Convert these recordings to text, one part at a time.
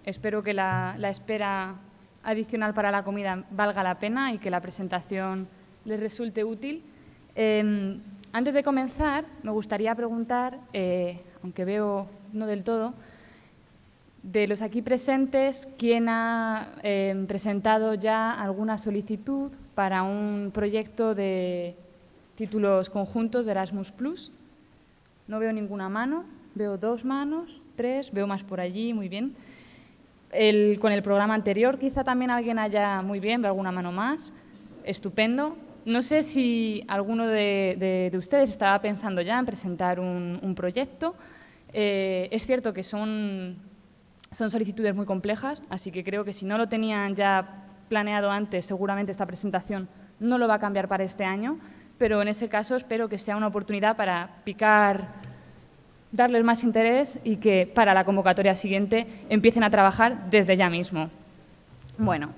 espero que la espera adicional para la comida valga la pena y que la presentación les resulte útil. Antes de comenzar, me gustaría preguntar, aunque veo no del todo, de los aquí presentes, ¿quién ha presentado ya alguna solicitud para un proyecto de títulos conjuntos de Erasmus+? No veo ninguna mano, veo 2 manos, 3, veo más por allí, muy bien. Con el programa anterior quizá también alguien haya, muy bien, veo alguna mano más, estupendo. No sé si alguno de ustedes estaba pensando ya en presentar un proyecto. Es cierto que son solicitudes muy complejas, así que creo que si no lo tenían ya planeado antes, seguramente esta presentación no lo va a cambiar para este año, pero en ese caso espero que sea una oportunidad para darles más interés y que para la convocatoria siguiente empiecen a trabajar desde ya mismo. Bueno,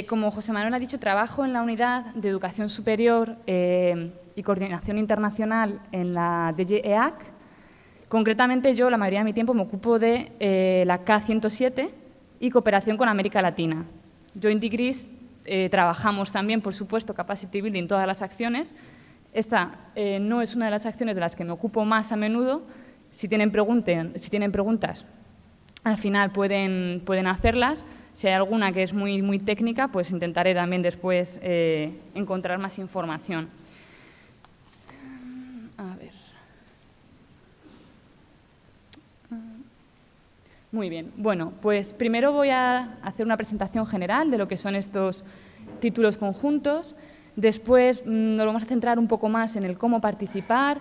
como José Manuel ha dicho, trabajo en la Unidad de Educación Superior y Coordinación Internacional en la DG EAC. Concretamente, yo la mayoría de mi tiempo me ocupo de la K107 y cooperación con América Latina. Joint Degrees trabajamos también, por supuesto, Capacity Building, todas las acciones. Esta no es una de las acciones de las que me ocupo más a menudo. Si tienen preguntas, al final pueden hacerlas. Si hay alguna que es muy técnica, pues intentaré también después encontrar más información. A ver. Muy bien. Bueno, pues primero voy a hacer una presentación general de lo que son estos títulos conjuntos. Después nos vamos a centrar un poco más en el cómo participar,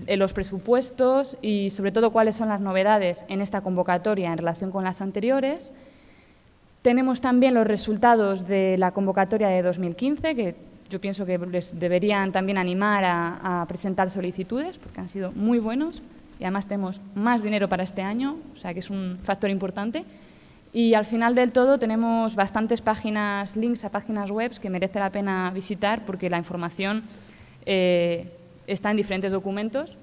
en los presupuestos y, sobre todo, cuáles son las novedades en esta convocatoria en relación con las anteriores. Tenemos también los resultados de la convocatoria de 2015, que yo pienso que les deberían también animar a presentar solicitudes, porque han sido muy buenos. Y además tenemos más dinero para este año, o sea que es un factor importante. Y al final del todo tenemos bastantes links a páginas web que merece la pena visitar porque la información está en diferentes documentos.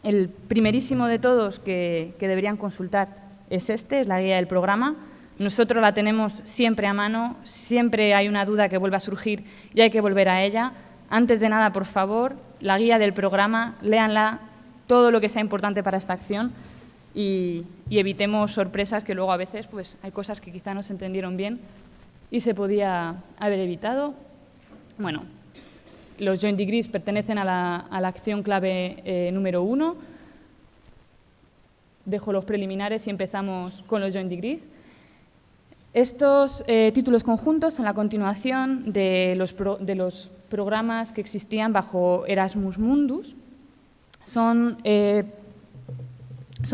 El primerísimo de todos que deberían consultar es la guía del programa. Nosotros la tenemos siempre a mano, siempre hay una duda que vuelve a surgir y hay que volver a ella. Antes de nada, por favor, la guía del programa, léanla, todo lo que sea importante para esta acción y evitemos sorpresas que luego a veces pues, hay cosas que quizá no se entendieron bien y se podía haber evitado. Bueno, los Joint Degrees pertenecen a la acción clave número 1. Dejo los preliminares y empezamos con los Joint Degrees. Estos títulos conjuntos son la continuación de los programas que existían bajo Erasmus Mundus. Son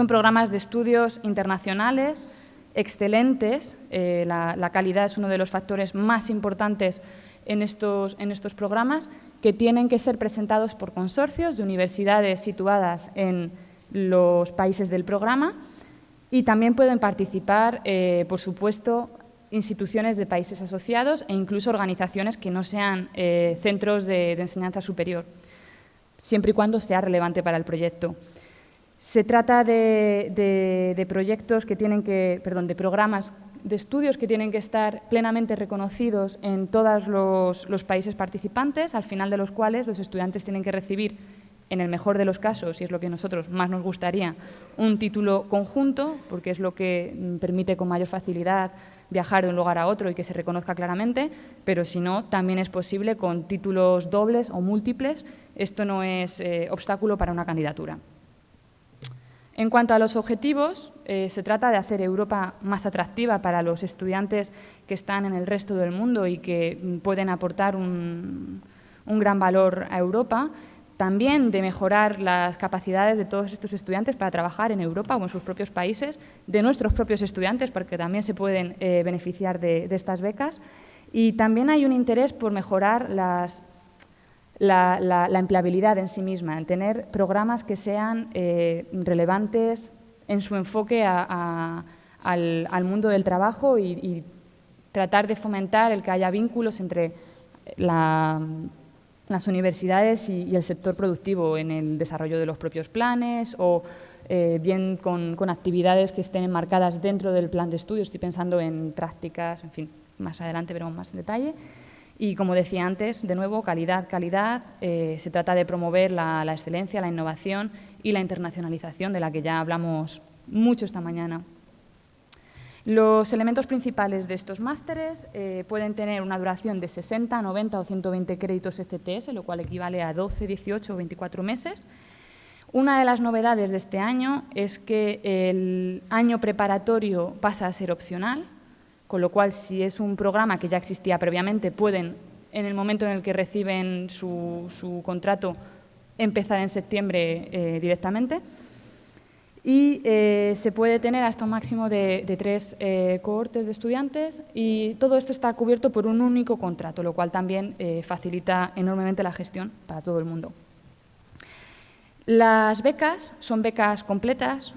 programas de estudios internacionales excelentes. La calidad es uno de los factores más importantes en estos programas, que tienen que ser presentados por consorcios de universidades situadas en los países del programa y también pueden participar, por supuesto, instituciones de países asociados e incluso organizaciones que no sean centros de enseñanza superior, siempre y cuando sea relevante para el proyecto. Se trata de programas de estudios que tienen que estar plenamente reconocidos en todos los países participantes, al final de los cuales los estudiantes tienen que recibir, en el mejor de los casos, y es lo que a nosotros más nos gustaría, un título conjunto, porque es lo que permite con mayor facilidad viajar de un lugar a otro y que se reconozca claramente, pero si no, también es posible con títulos dobles o múltiples. Esto no es obstáculo para una candidatura. En cuanto a los objetivos, se trata de hacer Europa más atractiva para los estudiantes que están en el resto del mundo y que pueden aportar un gran valor a Europa. También de mejorar las capacidades de todos estos estudiantes para trabajar en Europa o en sus propios países, de nuestros propios estudiantes, porque también se pueden beneficiar de estas becas. Y también hay un interés por mejorar la empleabilidad en sí misma, en tener programas que sean relevantes en su enfoque al mundo del trabajo y tratar de fomentar el que haya vínculos entre las universidades y el sector productivo en el desarrollo de los propios planes o bien con actividades que estén enmarcadas dentro del plan de estudios. Estoy pensando en prácticas, en fin, más adelante veremos más en detalle. Y como decía antes, de nuevo, calidad, calidad. Se trata de promover la excelencia, la innovación y la internacionalización, de la que ya hablamos mucho esta mañana. Los elementos principales de estos másteres pueden tener una duración de 60, 90 o 120 créditos ECTS, lo cual equivale a 12, 18 o 24 meses. Una de las novedades de este año es que el año preparatorio pasa a ser opcional, con lo cual, si es un programa que ya existía previamente, pueden, en el momento en el que reciben su contrato, empezar en septiembre directamente. Y se puede tener hasta un máximo de 3 cohortes de estudiantes, y todo esto está cubierto por un único contrato, lo cual también facilita enormemente la gestión para todo el mundo. Las becas son becas completas,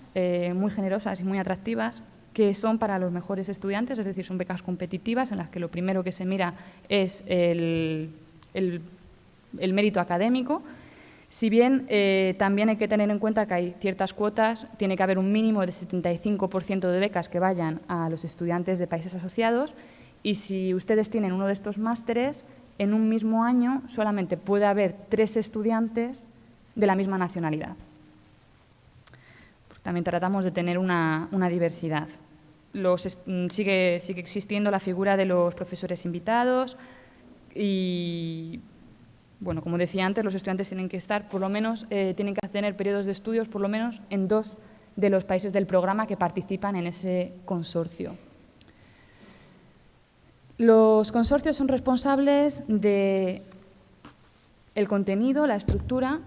muy generosas y muy atractivas, que son para los mejores estudiantes, es decir, son becas competitivas en las que lo primero que se mira es el mérito académico. Si bien también hay que tener en cuenta que hay ciertas cuotas, tiene que haber un mínimo de 75% de becas que vayan a los estudiantes de países asociados, y si ustedes tienen uno de estos másteres, en un mismo año solamente puede haber 3 estudiantes de la misma nacionalidad. También tratamos de tener una diversidad. Sigue existiendo la figura de los profesores invitados y, bueno, como decía antes, los estudiantes tienen que estar, por lo menos, tienen que tener periodos de estudios, por lo menos, en 2 de los países del programa que participan en ese consorcio. Los consorcios son responsables del contenido, la estructura,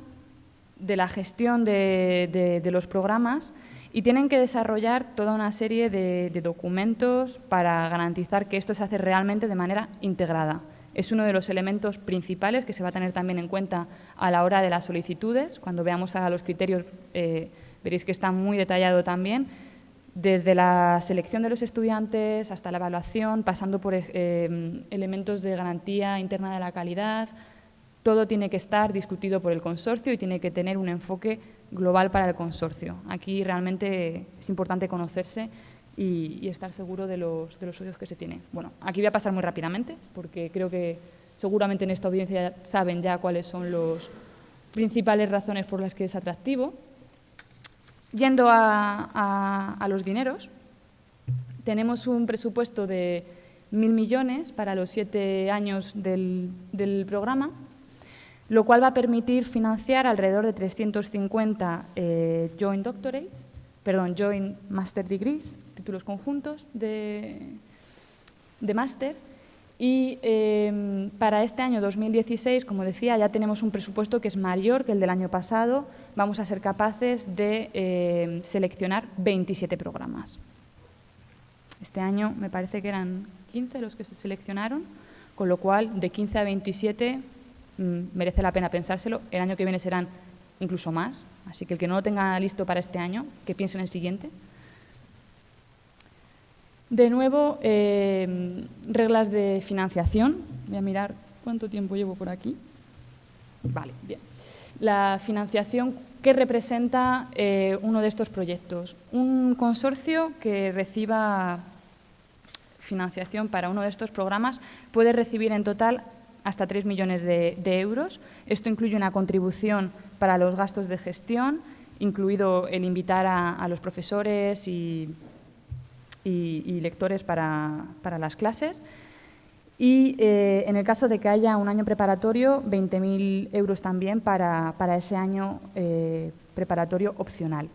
de la gestión de los programas, y tienen que desarrollar toda una serie de documentos para garantizar que esto se hace realmente de manera integrada. Es uno de los elementos principales que se va a tener también en cuenta a la hora de las solicitudes. Cuando veamos a los criterios, veréis que está muy detallado también, desde la selección de los estudiantes hasta la evaluación, pasando por elementos de garantía interna de la calidad. Todo tiene que estar discutido por el consorcio y tiene que tener un enfoque global para el consorcio. Aquí realmente es importante conocerse y estar seguro de los socios que se tiene. Bueno, aquí voy a pasar muy rápidamente, porque creo que seguramente en esta audiencia saben ya cuáles son las principales razones por las que es atractivo. Yendo a los dineros, tenemos un presupuesto de 1.000 millones para los 7 años del programa, lo cual va a permitir financiar alrededor de 350 Joint Master Degrees, títulos conjuntos de máster. Y para este año 2016, como decía, ya tenemos un presupuesto que es mayor que el del año pasado. Vamos a ser capaces de seleccionar 27 programas. Este año me parece que eran 15 los que se seleccionaron, con lo cual de 15 a 27 merece la pena pensárselo. El año que viene serán incluso más, así que el que no lo tenga listo para este año, que piense en el siguiente. De nuevo, reglas de financiación. Voy a mirar cuánto tiempo llevo por aquí. Vale, bien. La financiación, ¿qué representa uno de estos proyectos? Un consorcio que reciba financiación para uno de estos programas puede recibir en total hasta 3 millones de euros. Esto incluye una contribución para los gastos de gestión, incluido el invitar a los profesores y lectores para las clases. Y en el caso de que haya un año preparatorio, 20.000 euros también para ese año preparatorio opcional.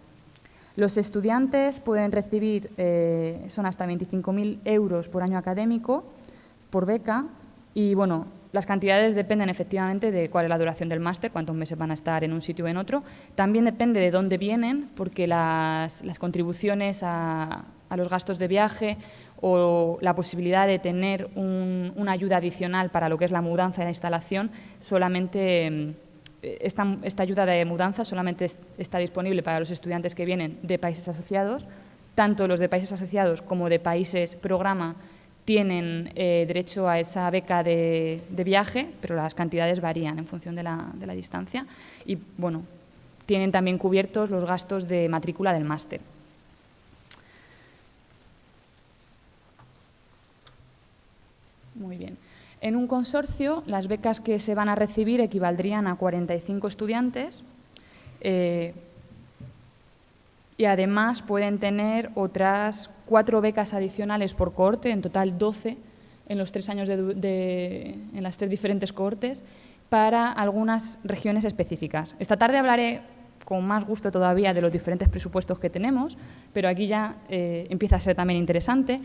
Los estudiantes pueden recibir, son hasta 25.000 euros por año académico, por beca, y bueno, las cantidades dependen efectivamente de cuál es la duración del máster, cuántos meses van a estar en un sitio o en otro. También depende de dónde vienen, porque las contribuciones a los gastos de viaje o la posibilidad de tener una ayuda adicional para lo que es la mudanza y la instalación, solamente esta ayuda de mudanza solamente está disponible para los estudiantes que vienen de países asociados. Tanto los de países asociados como de países programa tienen derecho a esa beca de viaje, pero las cantidades varían en función de la distancia. Y bueno, tienen también cubiertos los gastos de matrícula del máster. Muy bien. En un consorcio, las becas que se van a recibir equivaldrían a 45 estudiantes y además pueden tener otras 4 becas adicionales por cohorte, en total 12 en los 3 años en las 3 diferentes cohortes, para algunas regiones específicas. Esta tarde hablaré con más gusto todavía de los diferentes presupuestos que tenemos, pero aquí ya empieza a ser también interesante.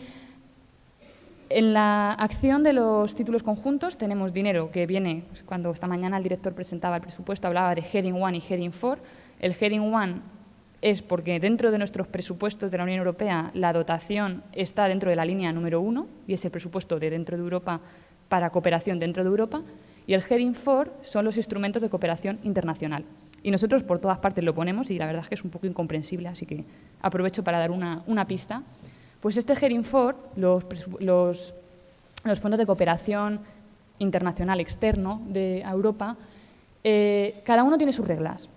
En la acción de los títulos conjuntos tenemos dinero que viene, pues, cuando esta mañana el director presentaba el presupuesto, hablaba de Heading 1 y Heading 4. El Heading 1 es porque dentro de nuestros presupuestos de la Unión Europea la dotación está dentro de la línea número 1 y es el presupuesto de dentro de Europa para cooperación dentro de Europa. Y el Heading 4 son los instrumentos de cooperación internacional. Y nosotros por todas partes lo ponemos y la verdad es que es un poco incomprensible, así que aprovecho para dar una pista. Pues este Heading 4, los fondos de cooperación internacional externo de Europa, cada uno tiene sus reglas,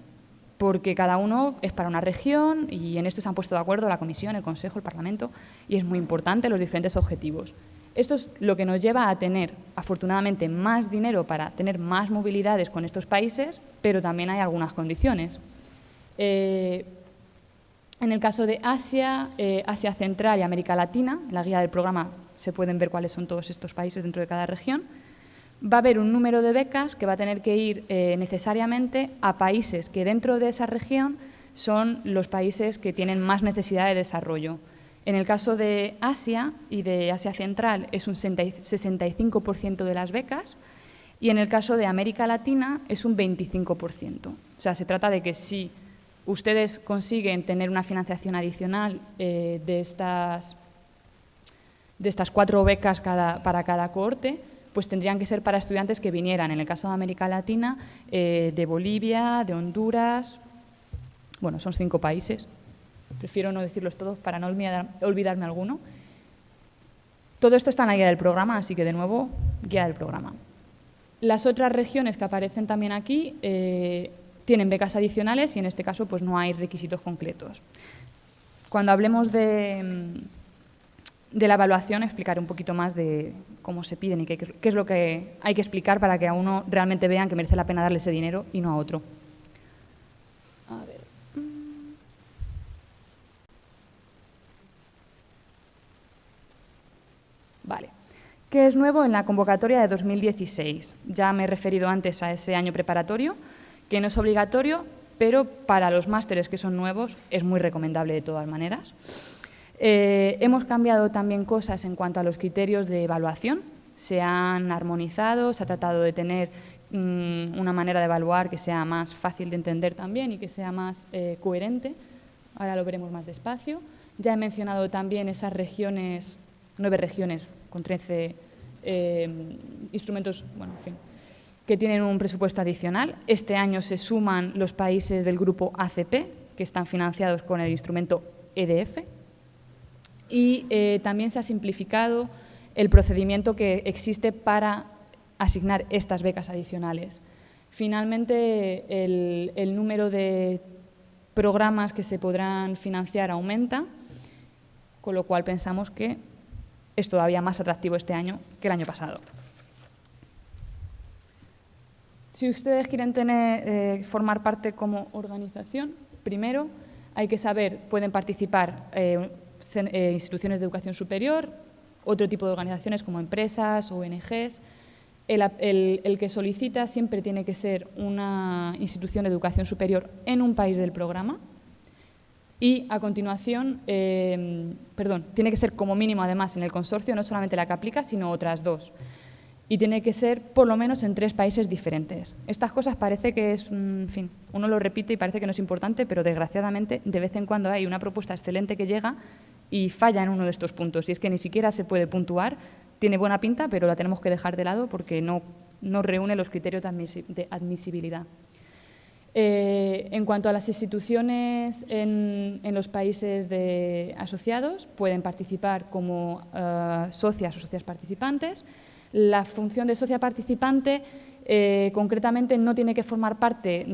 porque cada uno es para una región y en esto se han puesto de acuerdo la Comisión, el Consejo, el Parlamento, y es muy importante los diferentes objetivos. Esto es lo que nos lleva a tener, afortunadamente, más dinero para tener más movilidades con estos países, pero también hay algunas condiciones. En el caso de Asia, Asia Central y América Latina, en la guía del programa se pueden ver cuáles son todos estos países dentro de cada región, va a haber un número de becas que va a tener que ir necesariamente a países que dentro de esa región son los países que tienen más necesidad de desarrollo. En el caso de Asia y de Asia Central es un 65% de las becas y en el caso de América Latina es un 25%. O sea, se trata de que si ustedes consiguen tener una financiación adicional de estas 4 becas para cada cohorte, pues tendrían que ser para estudiantes que vinieran, en el caso de América Latina, de Bolivia, de Honduras, bueno, son 5 países, prefiero no decirlos todos para no olvidarme alguno. Todo esto está en la guía del programa, así que de nuevo, guía del programa. Las otras regiones que aparecen también aquí tienen becas adicionales y en este caso pues no hay requisitos concretos. Cuando hablemos de la evaluación explicaré un poquito más de cómo se piden y qué es lo que hay que explicar para que a uno realmente vean que merece la pena darle ese dinero y no a otro. A ver. Vale. ¿Qué es nuevo en la convocatoria de 2016? Ya me he referido antes a ese año preparatorio, que no es obligatorio, pero para los másteres que son nuevos es muy recomendable de todas maneras. Hemos cambiado también cosas en cuanto a los criterios de evaluación. Se han armonizado, se ha tratado de tener una manera de evaluar que sea más fácil de entender también y que sea más coherente. Ahora lo veremos más despacio. Ya he mencionado también esas regiones, 9 regiones con 13 instrumentos, bueno, en fin, que tienen un presupuesto adicional. Este año se suman los países del grupo ACP, que están financiados con el instrumento EDF. Y también se ha simplificado el procedimiento que existe para asignar estas becas adicionales. Finalmente, el número de programas que se podrán financiar aumenta, con lo cual pensamos que es todavía más atractivo este año que el año pasado. Si ustedes quieren formar parte como organización, primero hay que saber, pueden participar instituciones de educación superior, otro tipo de organizaciones como empresas, ONGs. El que solicita siempre tiene que ser una institución de educación superior en un país del programa y, a continuación, tiene que ser como mínimo, además, en el consorcio, no solamente la que aplica, sino otras 2. Y tiene que ser, por lo menos, en 3 países diferentes. Estas cosas parece que es, en fin, uno lo repite y parece que no es importante, pero desgraciadamente, de vez en cuando hay una propuesta excelente que llega y falla en uno de estos puntos. Y es que ni siquiera se puede puntuar, tiene buena pinta, pero la tenemos que dejar de lado porque no reúne los criterios de admisibilidad. En cuanto a las instituciones en los países asociados, pueden participar como socias o socias participantes. La función de socia participante concretamente no tiene que formar parte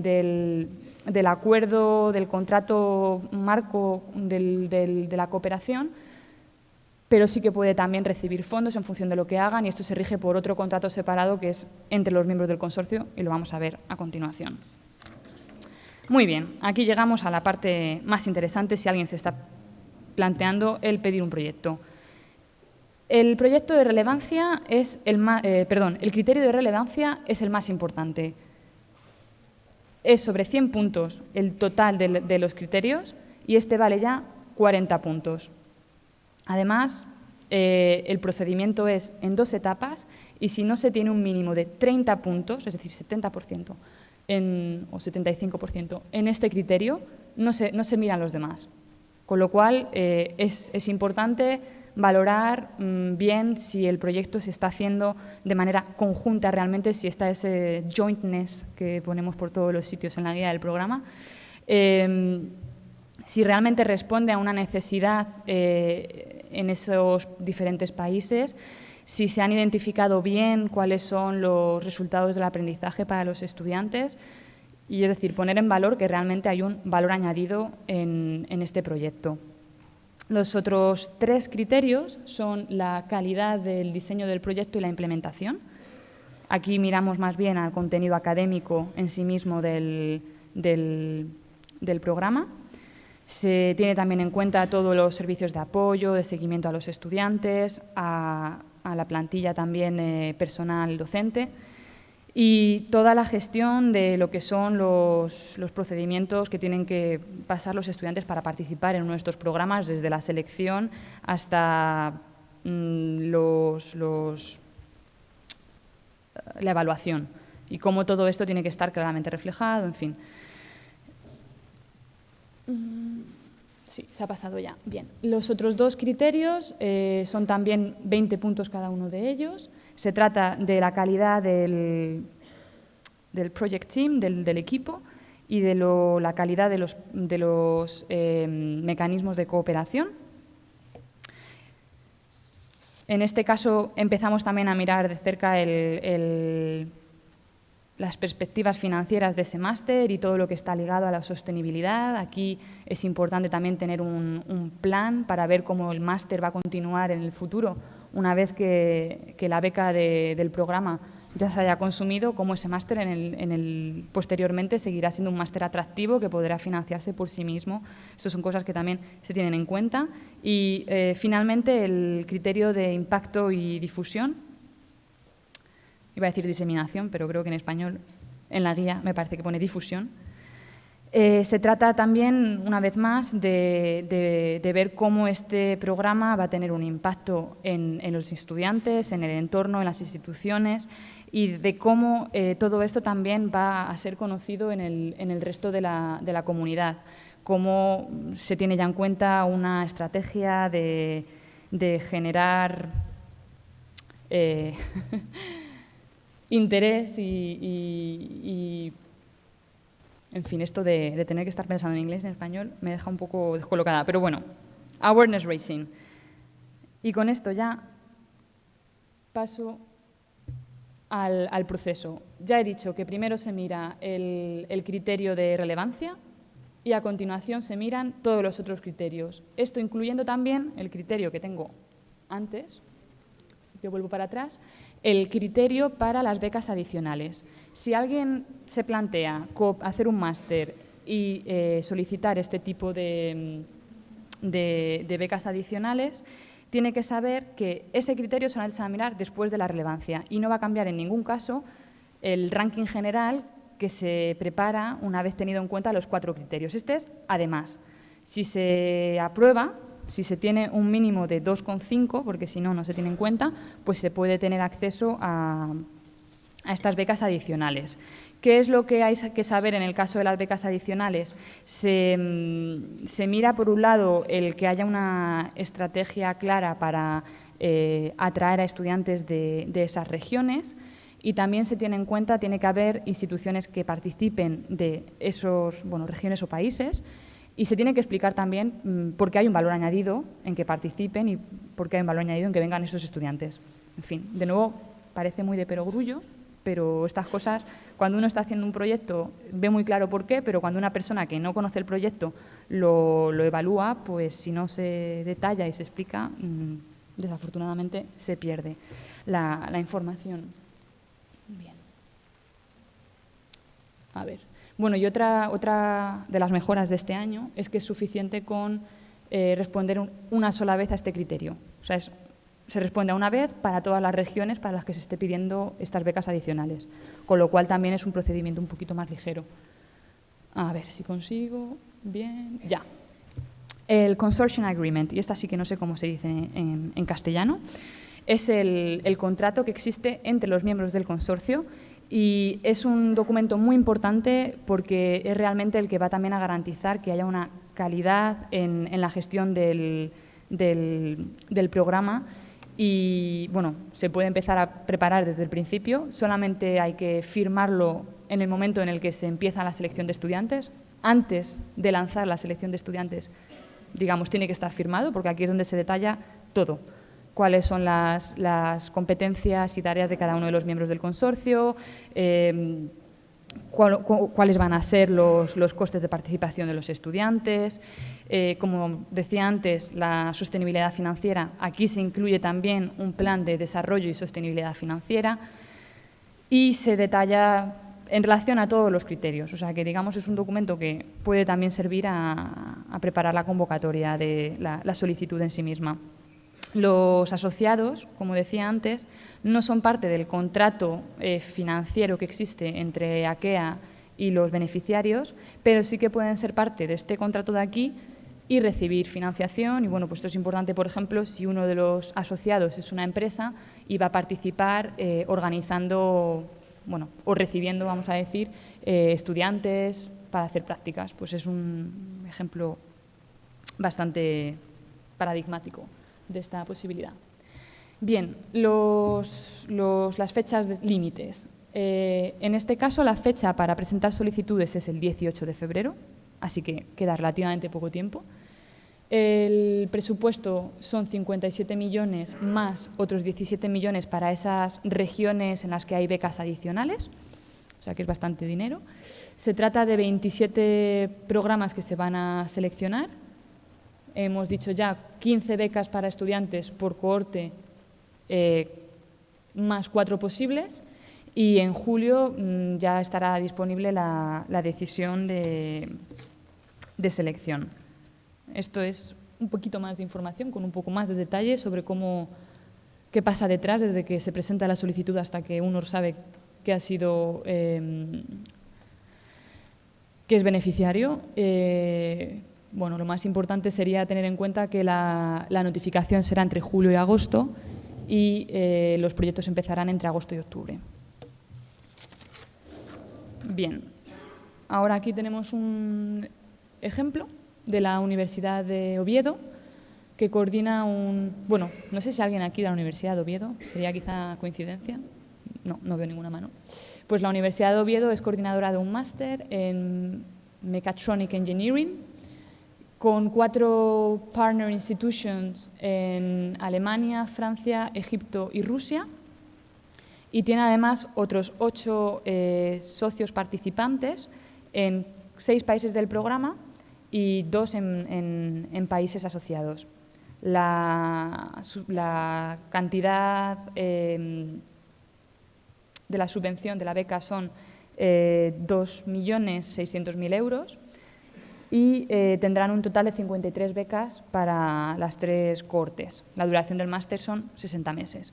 del acuerdo, del contrato marco de la cooperación, pero sí que puede también recibir fondos en función de lo que hagan, y esto se rige por otro contrato separado que es entre los miembros del consorcio, y lo vamos a ver a continuación. Muy bien, aquí llegamos a la parte más interesante si alguien se está planteando el pedir un proyecto. El proyecto de relevancia es el criterio de relevancia es el más importante. Es sobre 100 puntos el total de los criterios y este vale ya 40 puntos. Además, el procedimiento es en 2 etapas y si no se tiene un mínimo de 30 puntos, es decir, 70% o 75% en este criterio, no se miran los demás. Con lo cual, es importante valorar bien si el proyecto se está haciendo de manera conjunta realmente, si está ese jointness que ponemos por todos los sitios en la guía del programa, si realmente responde a una necesidad en esos diferentes países, si se han identificado bien cuáles son los resultados del aprendizaje para los estudiantes, y es decir, poner en valor que realmente hay un valor añadido en este proyecto. Los otros 3 criterios son la calidad del diseño del proyecto y la implementación. Aquí miramos más bien al contenido académico en sí mismo del programa. Se tiene también en cuenta todos los servicios de apoyo, de seguimiento a los estudiantes, a la plantilla también personal docente, y toda la gestión de lo que son los procedimientos que tienen que pasar los estudiantes para participar en uno de estos programas, desde la selección hasta la evaluación, y cómo todo esto tiene que estar claramente reflejado, en fin. Sí, se ha pasado ya. Bien. Los otros 2 criterios son también 20 puntos cada uno de ellos. Se trata de la calidad del project team, del equipo, y de la calidad de los mecanismos de cooperación. En este caso empezamos también a mirar de cerca las perspectivas financieras de ese máster y todo lo que está ligado a la sostenibilidad. Aquí es importante también tener un plan para ver cómo el máster va a continuar en el futuro, una vez que la beca del programa ya se haya consumido, cómo ese máster posteriormente seguirá siendo un máster atractivo que podrá financiarse por sí mismo. Estas son cosas que también se tienen en cuenta. Y finalmente el criterio de impacto y difusión. Iba a decir diseminación, pero creo que en español, en la guía, me parece que pone difusión. Se trata también, una vez más, de ver cómo este programa va a tener un impacto en los estudiantes, en el entorno, en las instituciones, y de cómo todo esto también va a ser conocido en el resto de la comunidad. Cómo se tiene ya en cuenta una estrategia de generar interés y, en fin, esto de tener que estar pensando en inglés y en español me deja un poco descolocada. Pero bueno, awareness raising. Y con esto ya paso al proceso. Ya he dicho que primero se mira el criterio de relevancia y a continuación se miran todos los otros criterios. Esto incluyendo también el criterio que tengo antes, así que vuelvo para atrás, el criterio para las becas adicionales. Si alguien se plantea hacer un máster y solicitar este tipo de becas adicionales, tiene que saber que ese criterio se va a examinar después de la relevancia y no va a cambiar en ningún caso el ranking general que se prepara una vez tenido en cuenta los 4 criterios. Este es, además, si se aprueba, si se tiene un mínimo de 2,5, porque si no, no se tiene en cuenta, pues se puede tener acceso a estas becas adicionales. ¿Qué es lo que hay que saber en el caso de las becas adicionales? Se mira, por un lado, el que haya una estrategia clara para atraer a estudiantes de esas regiones, y también se tiene en cuenta, tiene que haber instituciones que participen de esos, regiones o países, y se tiene que explicar también por qué hay un valor añadido en que participen y por qué hay un valor añadido en que vengan esos estudiantes. En fin, de nuevo, parece muy de perogrullo, pero estas cosas, cuando uno está haciendo un proyecto, ve muy claro por qué, pero cuando una persona que no conoce el proyecto lo evalúa, pues si no se detalla y se explica, desafortunadamente se pierde la información. Bien. A ver. Bueno, y otra de las mejoras de este año es que es suficiente con responder una sola vez a este criterio. O sea, se responde a una vez para todas las regiones para las que se esté pidiendo estas becas adicionales, con lo cual también es un procedimiento un poquito más ligero. A ver si consigo. Bien, ya. El Consortium Agreement, y esta sí que no sé cómo se dice en castellano, es el contrato que existe entre los miembros del consorcio y es un documento muy importante porque es realmente el que va también a garantizar que haya una calidad en la gestión del programa. Y, bueno, se puede empezar a preparar desde el principio, solamente hay que firmarlo en el momento en el que se empieza la selección de estudiantes. Antes de lanzar la selección de estudiantes, digamos, tiene que estar firmado, porque aquí es donde se detalla todo. Cuáles son las competencias y tareas de cada uno de los miembros del consorcio, cuáles van a ser los costes de participación de los estudiantes. Como decía antes, la sostenibilidad financiera. Aquí se incluye también un plan de desarrollo y sostenibilidad financiera y se detalla en relación a todos los criterios. O sea, que digamos es un documento que puede también servir a preparar la convocatoria de la solicitud en sí misma. Los asociados, como decía antes, no son parte del contrato financiero que existe entre AKEA y los beneficiarios, pero sí que pueden ser parte de este contrato de aquí y recibir financiación. Y bueno, pues esto es importante, por ejemplo, si uno de los asociados es una empresa y va a participar organizando, bueno, o recibiendo, vamos a decir, estudiantes para hacer prácticas. Pues es un ejemplo bastante paradigmático de esta posibilidad. Bien, las fechas límites. En este caso, la fecha para presentar solicitudes es el 18 de febrero, así que queda relativamente poco tiempo. El presupuesto son 57 millones más otros 17 millones para esas regiones en las que hay becas adicionales, o sea que es bastante dinero. Se trata de 27 programas que se van a seleccionar. Hemos dicho ya 15 becas para estudiantes por cohorte, más 4 posibles, y en julio ya estará disponible la decisión de selección. Esto es un poquito más de información, con un poco más de detalle sobre qué pasa detrás desde que se presenta la solicitud hasta que uno sabe que ha sido, que es beneficiario. Bueno, lo más importante sería tener en cuenta que la notificación será entre julio y agosto y los proyectos empezarán entre agosto y octubre. Bien, ahora aquí tenemos un ejemplo de la Universidad de Oviedo, que coordina bueno, no sé si alguien aquí de la Universidad de Oviedo, sería quizá coincidencia, no veo ninguna mano. Pues la Universidad de Oviedo es coordinadora de un máster en Mechatronic Engineering, con 4 partner institutions en Alemania, Francia, Egipto y Rusia, y tiene además otros 8 socios participantes en 6 países del programa y 2 en países asociados. La cantidad de la subvención de la beca son 2.600.000 euros y tendrán un total de 53 becas para las 3 cohortes. La duración del máster son 60 meses.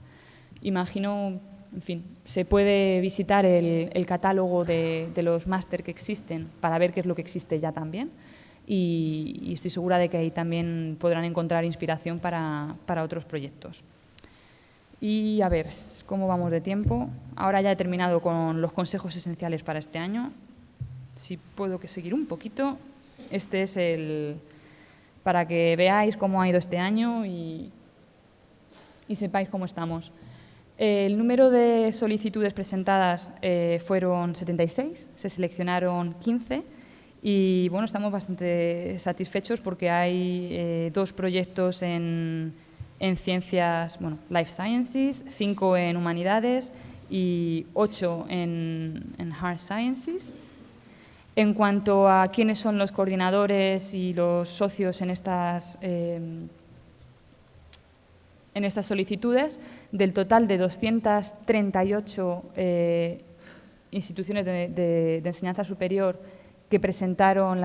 Imagino, en fin, se puede visitar el catálogo de los máster que existen para ver qué es lo que existe ya también. Y estoy segura de que ahí también podrán encontrar inspiración para otros proyectos. Y a ver, ¿cómo vamos de tiempo? Ahora ya he terminado con los consejos esenciales para este año. Si puedo seguir un poquito, este es para que veáis cómo ha ido este año y sepáis cómo estamos. El número de solicitudes presentadas fueron 76, se seleccionaron 15. Y bueno, estamos bastante satisfechos porque hay 2 proyectos en ciencias, bueno, Life Sciences, 5 en humanidades y 8 en Hard Sciences. En cuanto a quiénes son los coordinadores y los socios en estas solicitudes, del total de 238 instituciones de enseñanza superior que presentaron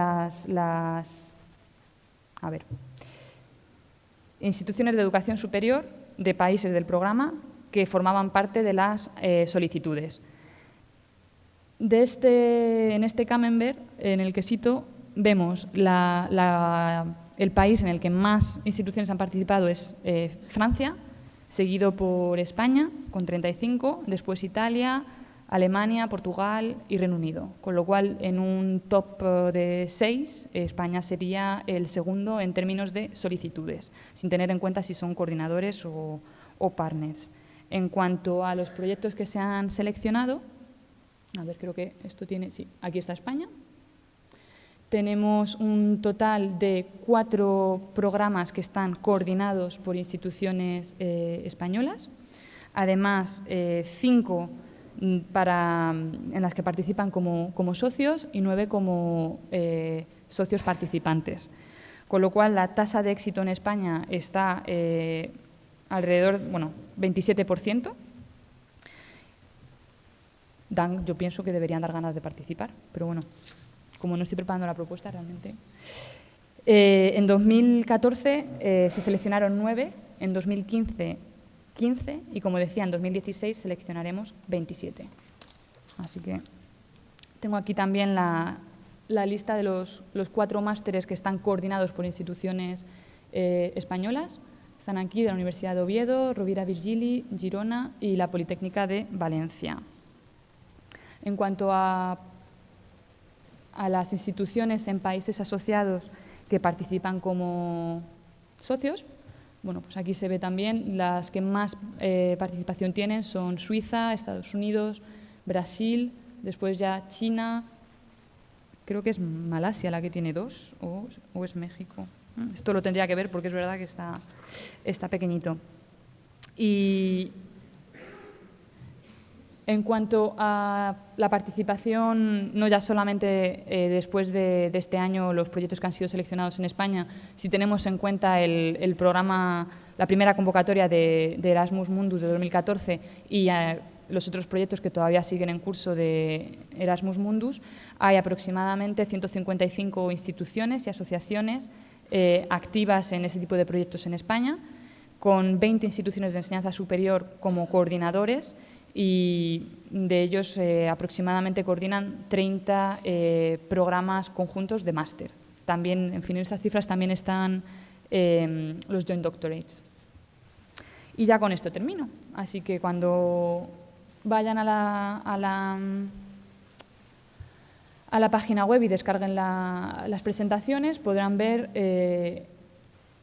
instituciones de educación superior de países del programa que formaban parte de las solicitudes. En este camembert, en el quesito, vemos el país en el que más instituciones han participado es Francia, seguido por España, con 35, después Italia, Alemania, Portugal y Reino Unido. Con lo cual, en un top de 6, España sería el segundo en términos de solicitudes, sin tener en cuenta si son coordinadores o partners. En cuanto a los proyectos que se han seleccionado, a ver, creo que esto tiene... Sí, aquí está España. Tenemos un total de 4 programas que están coordinados por instituciones españolas. Además, 5 en las que participan como socios y 9 como socios participantes. Con lo cual, la tasa de éxito en España está alrededor, 27%. Yo pienso que deberían dar ganas de participar, pero bueno, como no estoy preparando la propuesta realmente. En 2014 se seleccionaron 9, en 2015 15 y, como decía, en 2016 seleccionaremos 27. Así que tengo aquí también la lista de los 4 másteres que están coordinados por instituciones españolas. Están aquí de la Universidad de Oviedo, Rovira Virgili, Girona y la Politécnica de Valencia. En cuanto a las instituciones en países asociados que participan como socios, bueno, pues aquí se ve también las que más participación tienen son Suiza, Estados Unidos, Brasil, después ya China, creo que es Malasia la que tiene 2 o es México. Esto lo tendría que ver porque es verdad que está pequeñito. Y en cuanto a la participación, no ya solamente después de este año, los proyectos que han sido seleccionados en España, si tenemos en cuenta el programa, la primera convocatoria de Erasmus Mundus de 2014 y los otros proyectos que todavía siguen en curso de Erasmus Mundus, hay aproximadamente 155 instituciones y asociaciones activas en ese tipo de proyectos en España, con 20 instituciones de enseñanza superior como coordinadores, y de ellos aproximadamente coordinan 30 programas conjuntos de máster. También, en fin, en estas cifras también están los Joint Doctorates. Y ya con esto termino. Así que cuando vayan a la página web y descarguen las presentaciones, podrán ver,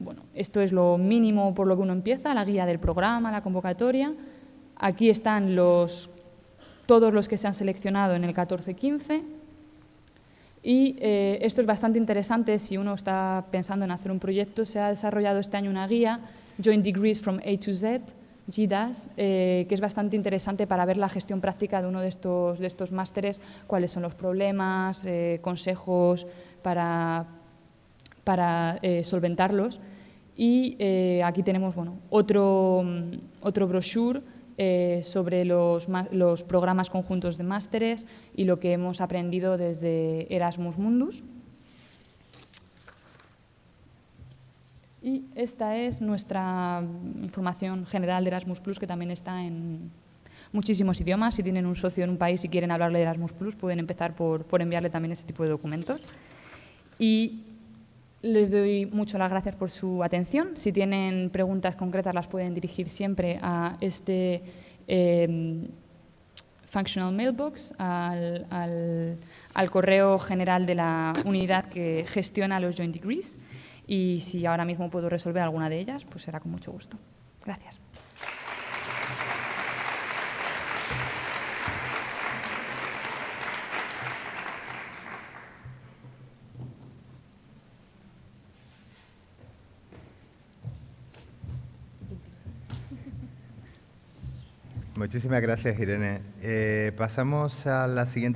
bueno, esto es lo mínimo por lo que uno empieza, la guía del programa, la convocatoria. Aquí están todos los que se han seleccionado en el 14-15 y esto es bastante interesante si uno está pensando en hacer un proyecto. Se ha desarrollado este año una guía, Joint Degrees from A to Z, GDAS, que es bastante interesante para ver la gestión práctica de uno de estos másteres, cuáles son los problemas, consejos para solventarlos. Y aquí tenemos otro brochure sobre los programas conjuntos de másteres y lo que hemos aprendido desde Erasmus Mundus. Y esta es nuestra información general de Erasmus+, que también está en muchísimos idiomas. Si tienen un socio en un país y quieren hablarle de Erasmus+, pueden empezar por enviarle también este tipo de documentos. Y les doy mucho las gracias por su atención. Si tienen preguntas concretas, las pueden dirigir siempre a este functional mailbox, al correo general de la unidad que gestiona los Joint Degrees. Y si ahora mismo puedo resolver alguna de ellas, pues será con mucho gusto. Gracias. Muchísimas gracias, Irene. Pasamos a la siguiente